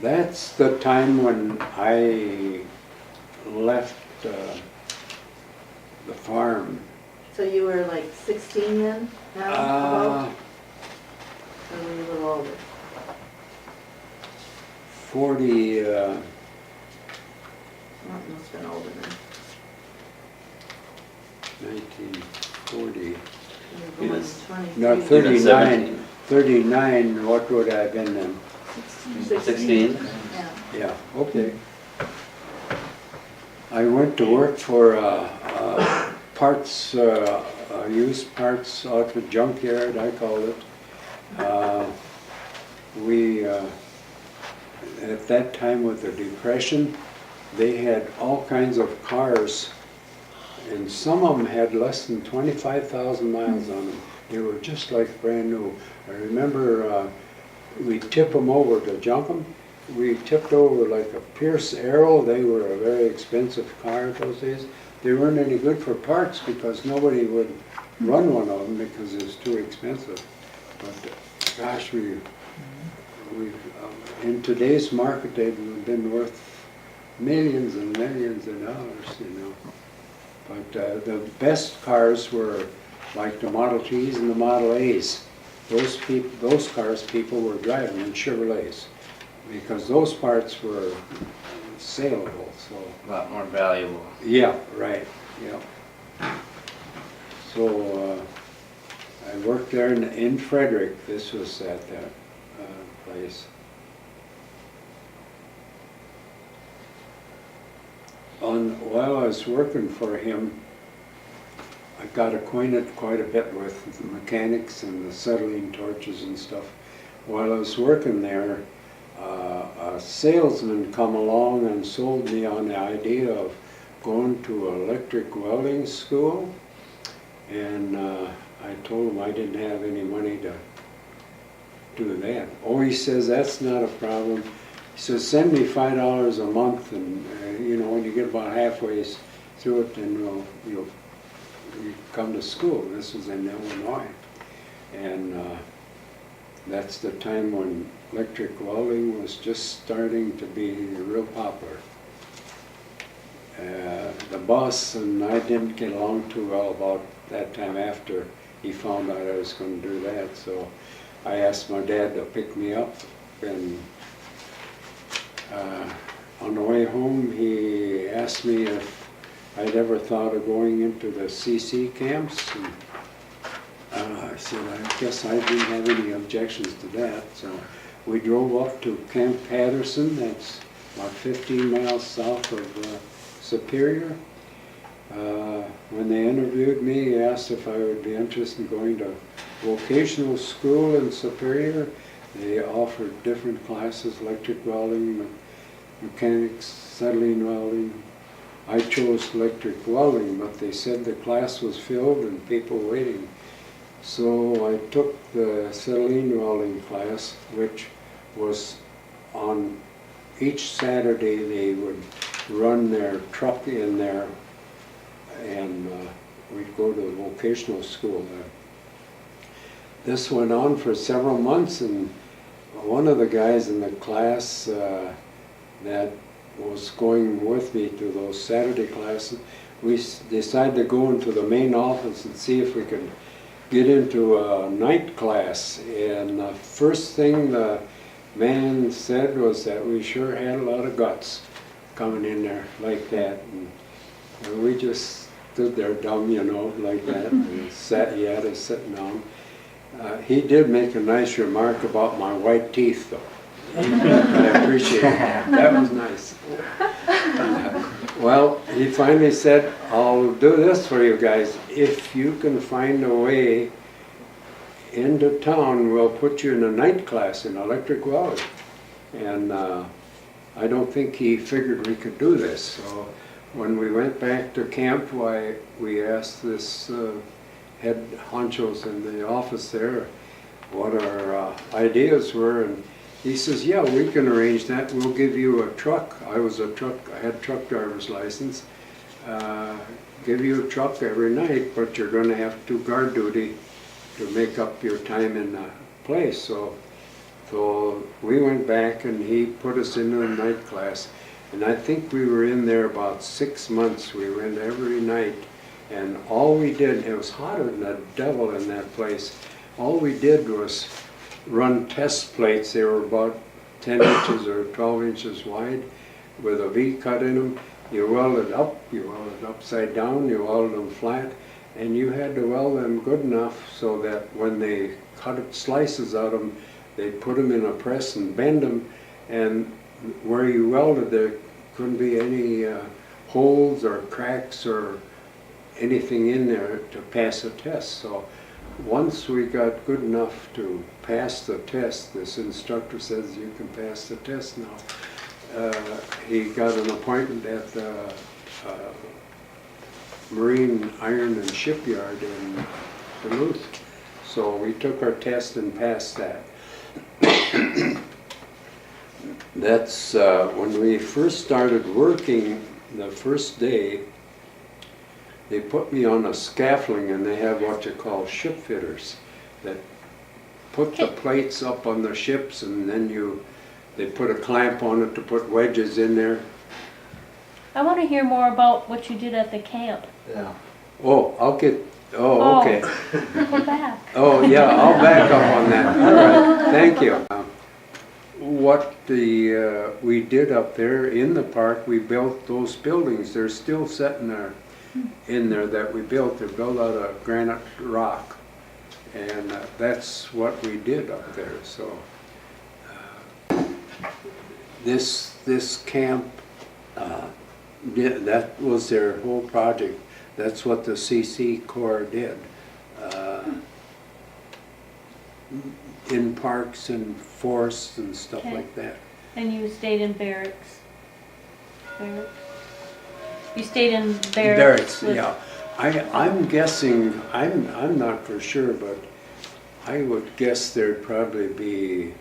That's the time when I left the farm. So you were like 16 then, now, about? Or were you a little older? 40, Well, you must have been older then. 1940. You were He going was- 23. No, He was 39. 17. 39, what would I have been then? 16. Yeah. Yeah, okay. I went to work for parts, used parts outfit, Junkyard, I call it. We, at that time with the Depression, they had all kinds of cars, and some of them had less than 25,000 miles on them. They were just like brand new. I remember we'd tip them over to junk them. We tipped over like a Pierce Arrow. They were a very expensive car those days. They weren't any good for parts because nobody would run one of them because it was too expensive. But gosh, in today's market, they'd been worth millions and millions of dollars, you know. But the best cars were like the Model Ts and the Model As. Those cars people were driving in Chevrolets because those parts were saleable. So A lot more valuable. yeah, right. Yeah. So I worked there in Frederick. This was at that place. While I was working for him, I got acquainted quite a bit with the mechanics and the acetylene torches and stuff. While I was working there, a salesman come along and sold me on the idea of going to electric welding school, and I told him I didn't have any money to do that. Oh, he says, that's not a problem. He says, send me $5 a month, and you know, when you get about halfway through it, then you'll come to school. This was in Illinois, and that's the time when electric welding was just starting to be real popular. The boss and I didn't get along too well about that time after he found out I was going to do that, so I asked my dad to pick me up, and on the way home he asked me if I'd ever thought of going into the CC camps, and I said I guess I didn't have any objections to that. So we drove up to Camp Pattison, that's about 15 miles south of Superior. When they interviewed me, he asked if I would be interested in going to vocational school in Superior. They offered different classes, electric welding, mechanics, acetylene welding. I chose electric welding, but they said the class was filled and people waiting. So I took the acetylene welding class, which was on each Saturday they would run their truck in there, and we'd go to the vocational school there. This went on for several months, and one of the guys in the class that was going with me to those Saturday classes, we decided to go into the main office and see if we could get into a night class. And the first thing the man said was that we sure had a lot of guts coming in there like that. And we just stood there dumb, you know, like that, and he had us sitting down. He did make a nice remark about my white teeth, though. I appreciate that. That was nice. Well, he finally said, I'll do this for you guys. If you can find a way into town, we'll put you in a night class in electric welding. And I don't think he figured we could do this. So when we went back to camp, we asked this head honchos in the office there what our ideas were, and he says, yeah, we can arrange that. We'll give you a truck. I had truck driver's license. Give you a truck every night, but you're going to have to do guard duty to make up your time in the place. So So we went back and he put us into a night class. And I think we were in there about 6 months. We went every night. And all we did, it was hotter than the devil in that place. All we did was run test plates. They were about 10 inches or 12 inches wide with a V cut in them. You welded up, you welded upside down, you welded them flat. And you had to weld them good enough so that when they cut slices out of them, they'd put them in a press and bend them. And where you welded, there couldn't be any holes or cracks or anything in there to pass a test. So once we got good enough to pass the test, this instructor says you can pass the test now. He got an appointment at the Marine Iron and Shipyard in Duluth. So we took our test and passed that. That's when we first started working. The first day they put me on a scaffolding, and they have what you call ship fitters that put the plates up on the ships, and then they put a clamp on it to put wedges in there. I want to hear more about what you did at the camp. Yeah. Oh, Oh. okay. Go back. Oh, yeah, I'll back up on that. All right, thank you. What we did up there in the park, we built those buildings. They're still sitting there in there that we built. They're built out of granite rock. And that's what we did up there. So this camp, that was their whole project. That's what the CC Corps did. In parks and forests and stuff Okay. like that. And you stayed in barracks. Barracks? You stayed in barracks? with- Yeah. I'm guessing, I'm not for sure, but I would guess there'd probably be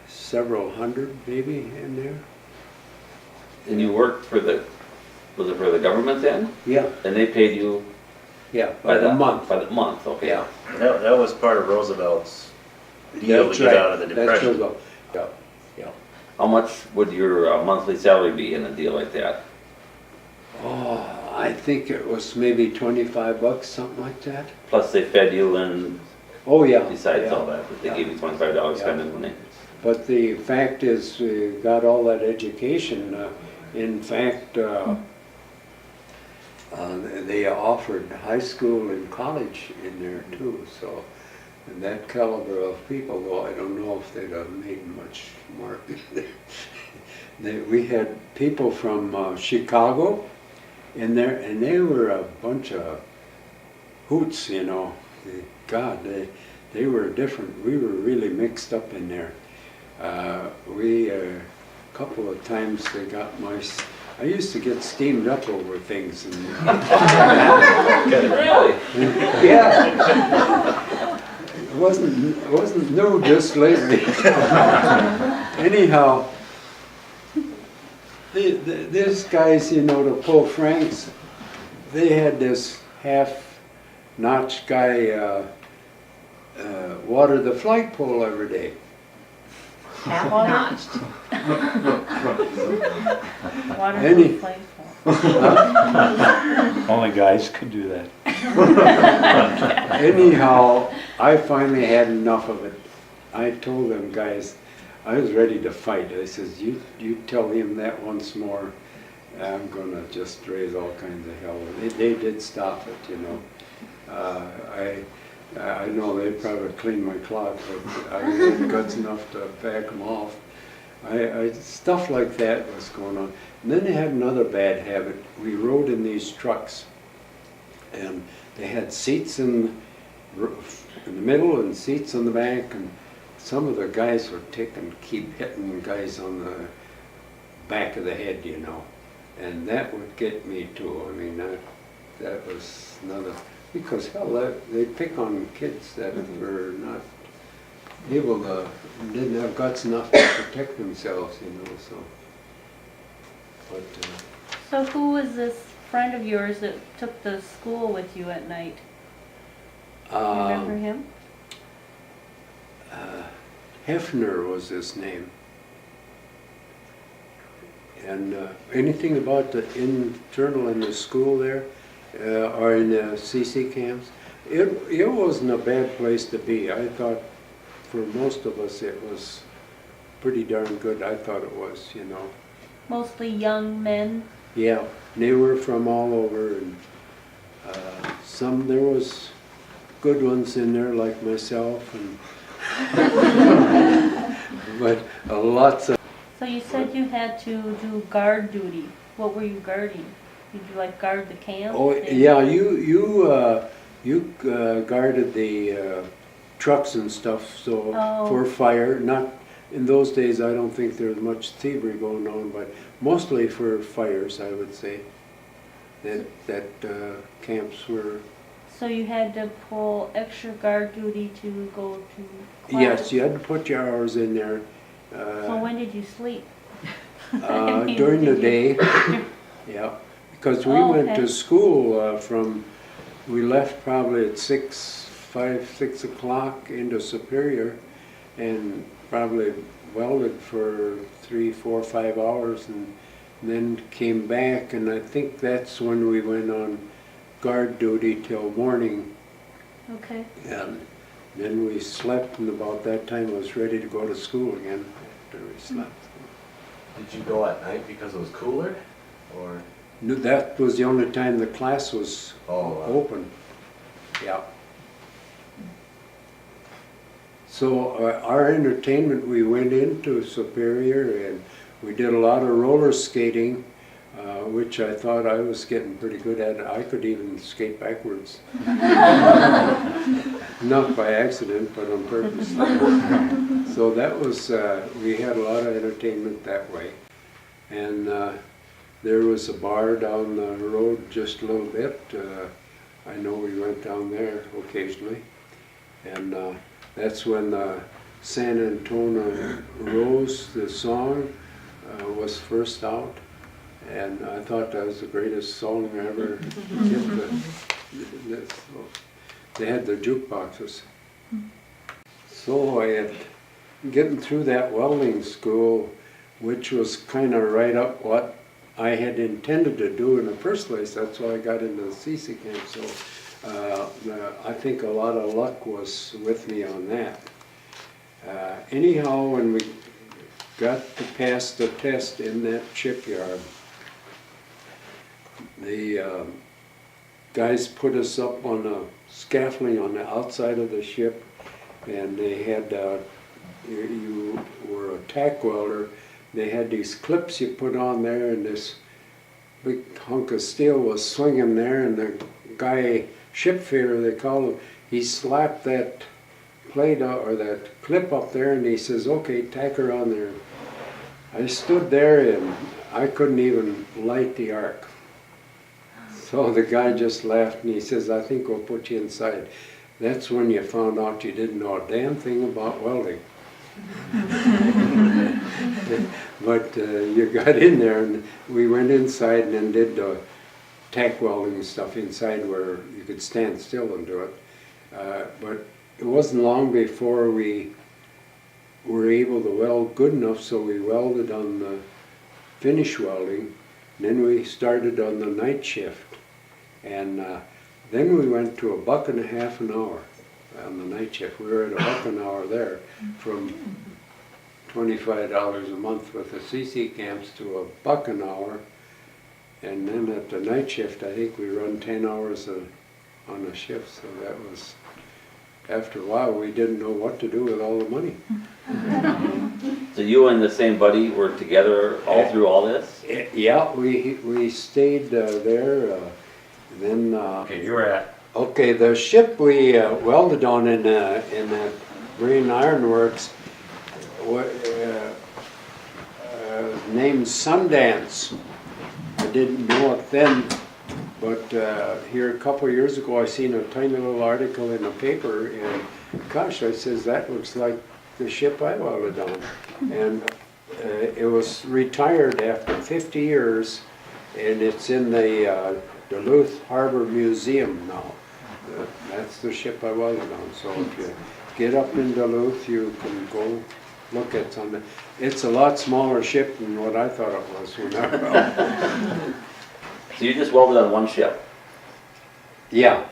several hundred maybe in there. And you worked for was it for the government then? Yeah, And they paid you yeah, by the month. By the month, okay. Yeah. That was part of Roosevelt's deal to That's get right. out of the That's Depression. Roosevelt. Yeah, yeah. How much would your monthly salary be in a deal like that? Oh, I think it was maybe $25, something like that. Plus they fed you and Oh, yeah. besides yeah. all that, but they Yeah. gave you $25 Yeah. spending money. But the fact is, we got all that education. In fact, they offered high school and college in there too. So, and that caliber of people, though I don't know if they'd have made much more. We had people from Chicago in there, and they were a bunch of hoots, you know. God, they were different. We were really mixed up in there. A couple of times they got I used to get steamed up over things. And, Really? yeah. It wasn't new just lately. Anyhow, these guys, you know, to pull Franks, they had this half-notch guy water the flagpole every day. Half-notched. Water Any- flagpole. Only guys could do that. Anyhow, I finally had enough of it. I told them guys, I was ready to fight. I says, you tell him that once more, I'm gonna just raise all kinds of hell. They did stop it, you know. I know they probably cleaned my clock, but I had guts enough to back them off. Stuff like that was going on. And then they had another bad habit. We rode in these trucks, and they had seats in the middle and seats on the back, and some of the guys would keep hitting guys on the back of the head, you know. And that would get me too. I mean, that was another, because hell, they pick on kids that were not able to, didn't have guts enough to protect themselves, you know, so. But, So who was this friend of yours that took the school with you at night? You remember him? Hefner was his name. And anything about the internal in the school there, or in the CC camps? It wasn't a bad place to be. I thought for most of us it was pretty darn good. I thought it was, you know. Mostly young men. Yeah, they were from all over, and there was good ones in there like myself, and but lots of. So you said you had to do guard duty. What were you guarding? Did you like guard the camp? Oh yeah, you guarded the trucks and stuff. So for fire, not in those days. I don't think there was much thievery going on, but mostly for fires, I would say. That camps were. So you had to pull extra guard duty to go to class? Yes, you had to put your hours in there. So when did you sleep? During the day, yeah, because we went to school we left probably at 6 o'clock into Superior, and probably welded for 3, 4, 5 hours, and then came back, and I think that's when we went on guard duty till morning. Okay. And then we slept, and about that time I was ready to go to school again after we slept. Did you go at night because it was cooler, or? No, that was the only time the class was open. Yeah. So our entertainment, we went into Superior and we did a lot of roller skating, which I thought I was getting pretty good at. I could even skate backwards. Not by accident, but on purpose. So that was, we had a lot of entertainment that way. And there was a bar down the road just a little bit. I know we went down there occasionally. And that's when San Antonio Rose, the song, was first out. And I thought that was the greatest song I ever did. They had the jukeboxes. So I had getting through that welding school, which was kind of right up what I had intended to do in the first place. That's why I got into the CC camp. So I think a lot of luck was with me on that. Anyhow, when we got to pass the test in that shipyard, the guys put us up on a scaffolding on the outside of the ship, and they had, you were a tack welder, they had these clips you put on there, and this big hunk of steel was swinging there, and the guy, ship fitter they call him, he slapped that plate or that clip up there, and he says, okay, tack her on there. I stood there and I couldn't even light the arc. So the guy just laughed and he says, I think we'll put you inside. That's when you found out you didn't know a damn thing about welding. But you got in there, and we went inside and then did the tack welding stuff inside where you could stand still and do it. But it wasn't long before we were able to weld good enough, so we welded on the finish welding. And then we started on the night shift. And then we went to $1.50 an hour on the night shift. We were at $1 an hour there, from $25 a month with the CC camps to $1 an hour. And then at the night shift, I think we run 10 hours on a shift. So that was, after a while, we didn't know what to do with all the money. So you and the same buddy were together all through all this? Yeah, we stayed there. Then Okay, you were at. okay, the ship we welded on in that Marine Iron Works named Sundance. I didn't know it then, but here a couple of years ago I seen a tiny little article in the paper, and gosh, I says, that looks like the ship I welded on. And it was retired after 50 years, and it's in the Duluth Harbor Museum now. That's the ship I welded on. So if you get up in Duluth, you can go look at something. It's a lot smaller ship than what I thought it was when I. So you just welded on one ship? Yeah,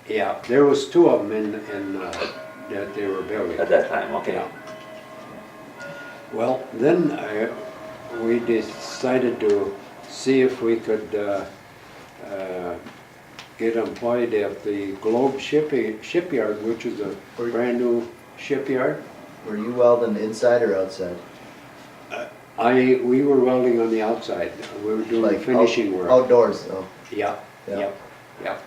yeah. There was two of them in that they were building. At that time, okay. Yeah. Well, then we decided to see if we could get employed at the Globe Shipyard, which is a brand new shipyard. Were you welding inside or outside? We were welding on the outside. We were doing Like finishing work. Outdoors though. Yeah, Yeah. yeah, yeah.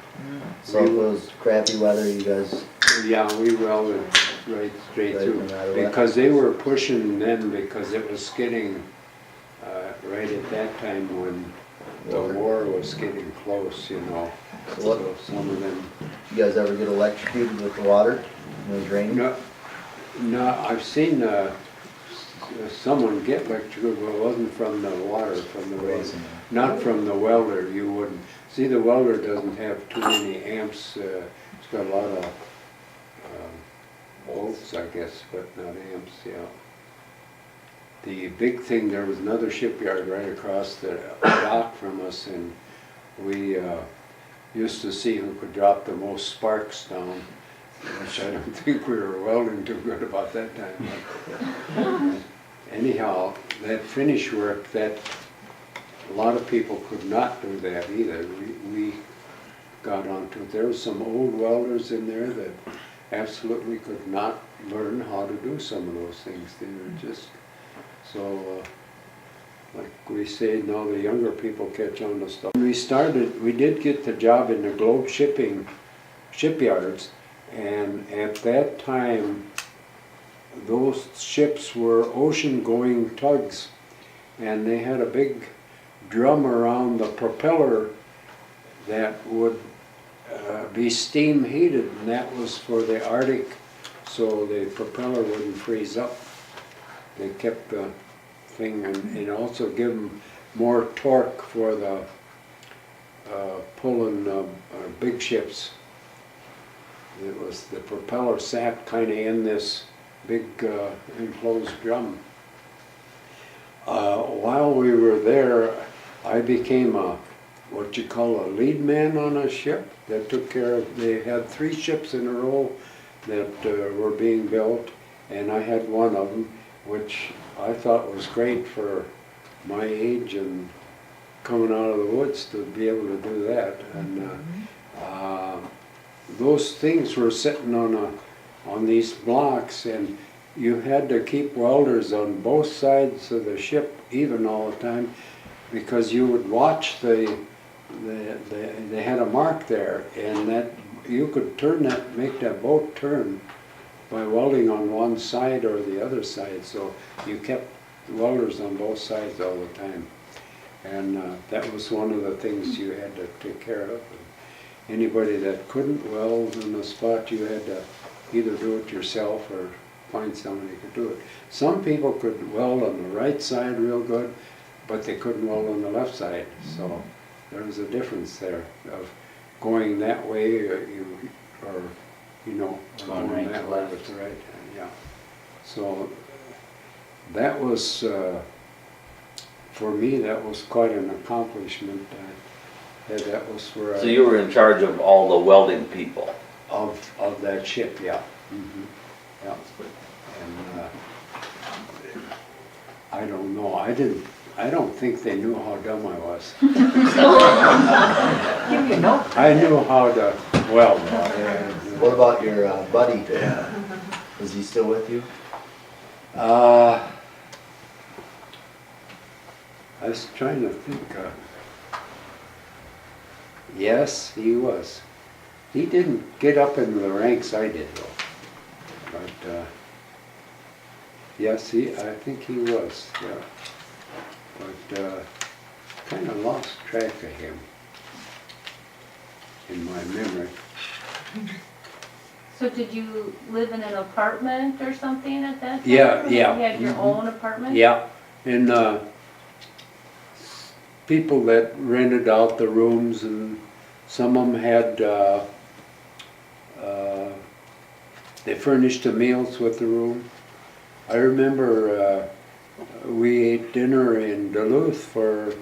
So if it was crappy weather, you guys, Yeah, we welded right straight Right, through. no matter what. Because they were pushing then because it was getting, right at that time when the war was getting close, you know. So what- So some of them, you guys ever get electrocuted with the water when it was raining? no, I've seen, someone get electrocuted, but it wasn't from the water, from the rain. Not from the welder, you wouldn't. See, the welder doesn't have too many amps, it's got a lot of volts, I guess, but not amps, yeah. The big thing, there was another shipyard right across the dock from us, and we used to see who could drop the most sparks down, which I don't think we were welding too good about that time. But anyhow, that finish work, that a lot of people could not do that either. We got onto it. There were some old welders in there that absolutely could not learn how to do some of those things. They were just so, like we say now, the younger people catch on to stuff. When we started, we did get the job in the Globe shipyards, and at that time, those ships were ocean-going tugs, and they had a big drum around the propeller that would be steam heated, and that was for the Arctic, so the propeller wouldn't freeze up. They kept the thing and also give them more torque for the pulling big ships. It was the propeller sat kind of in this big enclosed drum. While we were there, I became what you call a lead man on a ship that took care of, they had 3 ships in a row that were being built, and I had one of them, which I thought was great for my age and coming out of the woods to be able to do that. And those things were sitting on these blocks, and you had to keep welders on both sides of the ship even all the time, because you would watch they had a mark there, and that you could turn that, make that boat turn by welding on one side or the other side. So you kept welders on both sides all the time, and that was one of the things you had to take care of. Anybody that couldn't weld in a spot, you had to either do it yourself or find somebody who could do it. Some people could weld on the right side real good, but they couldn't weld on the left side. So there was a difference there of going that way, or going right that to way left. with the right hand, yeah. So that was, for me, that was quite an accomplishment. That was where So you were in charge of all the welding people? of that ship, yeah. Mhm. Yeah. And I don't know, I don't think they knew how dumb I was. I knew how to weld. What about your buddy? Is he still with you? I was trying to think. Yes, he was. He didn't get up in the ranks I did, though. But yes, I think he was. Yeah. But kind of lost track of him in my memory. So did you live in an apartment or something at that time? Yeah, yeah. You had your own apartment? Yeah, and people that rented out the rooms, and some of them had, They furnished the meals with the room. I remember we ate dinner in Duluth for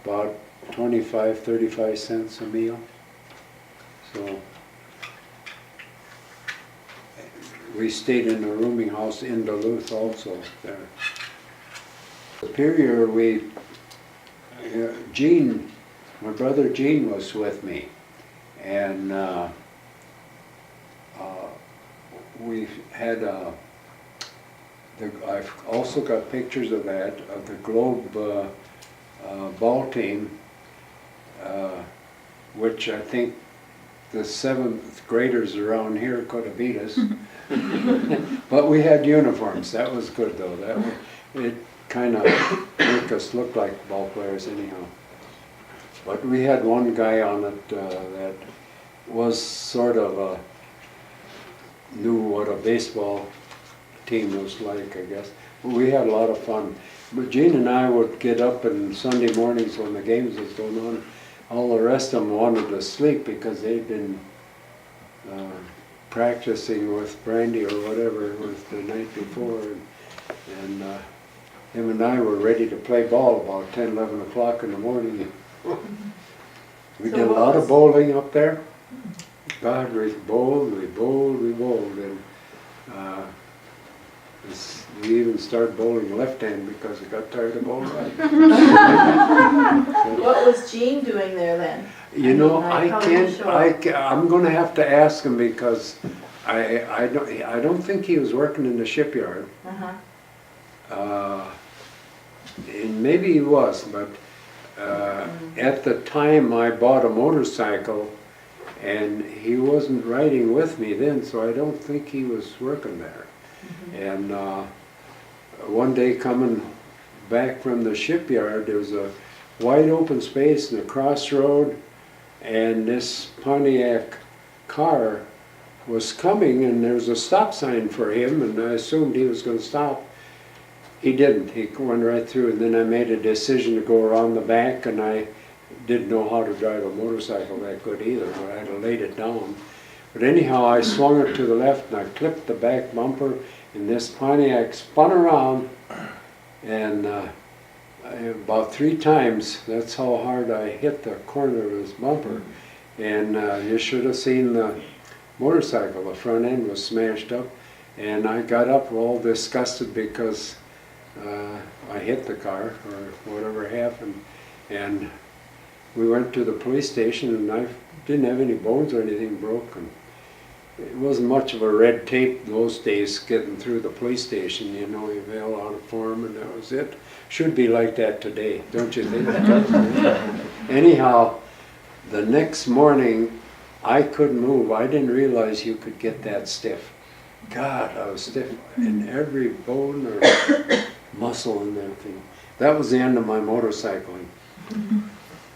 about 25, 35 cents a meal. So we stayed in a rooming house in Duluth also there. Superior, Gene, my brother Gene was with me, and we had I've also got pictures of that, of the Globe ball team, which I think the 7th graders around here could have beat us. But we had uniforms. That was good though. It kind of make us look like ball players anyhow. But we had one guy on it that was sort of knew what a baseball team was like, I guess. But we had a lot of fun. But Gene and I would get up on Sunday mornings when the games was going on. All the rest of them wanted to sleep because they'd been practicing with brandy or whatever it was the night before. And him and I were ready to play ball about 10, 11 o'clock in the morning. We did a lot of bowling up there. God, we bowled. And we even started bowling left hand because we got tired of bowling right. What was Gene doing there then? You know, I I can't- can't, I'm gonna have to ask him because I don't think he was working in the shipyard. And maybe he was, but at the time I bought a motorcycle and he wasn't riding with me then, so I don't think he was working there. And one day coming back from the shipyard, there was a wide open space in the crossroad, and this Pontiac car was coming, and there was a stop sign for him, and I assumed he was going to stop. He didn't. He went right through, and then I made a decision to go around the back, and I didn't know how to drive a motorcycle that good either, but I had to laid it down. But anyhow, I swung it to the left, and I clipped the back bumper, and this Pontiac spun around, and about 3 times, that's how hard I hit the corner of his bumper. And you should have seen the motorcycle. The front end was smashed up, and I got up all disgusted because I hit the car, or whatever happened. And we went to the police station, and I didn't have any bones or anything broken. It wasn't much of a red tape those days getting through the police station, you know, you mail out a form and that was it. Should be like that today, don't you think? Anyhow, the next morning I couldn't move. I didn't realize you could get that stiff. God, I was stiff in every bone or muscle in that thing. That was the end of my motorcycling.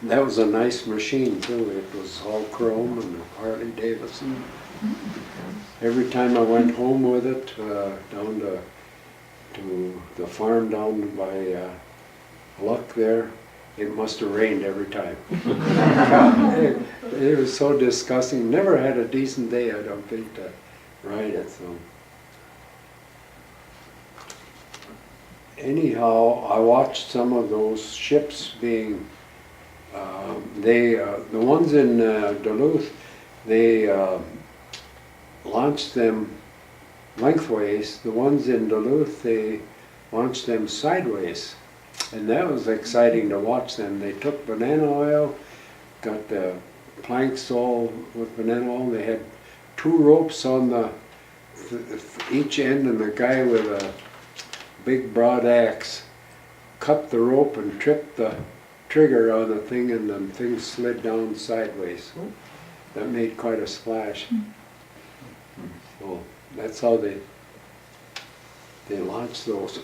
That was a nice machine too. It was all chrome and Harley Davidson. Every time I went home with it, down to the farm down by Luck there, it must have rained every time. God, it was so disgusting. Never had a decent day, I don't think, to ride it. So anyhow, I watched some of those ships being, the ones in Duluth, they launched them lengthways. The ones in Duluth, they launched them sideways. And that was exciting to watch them. They took banana oil, got the planks all with banana oil. They had 2 ropes on each end, and the guy with a big broad axe cut the rope and tripped the trigger on the thing, and the thing slid down sideways. That made quite a splash. So that's how they launched those.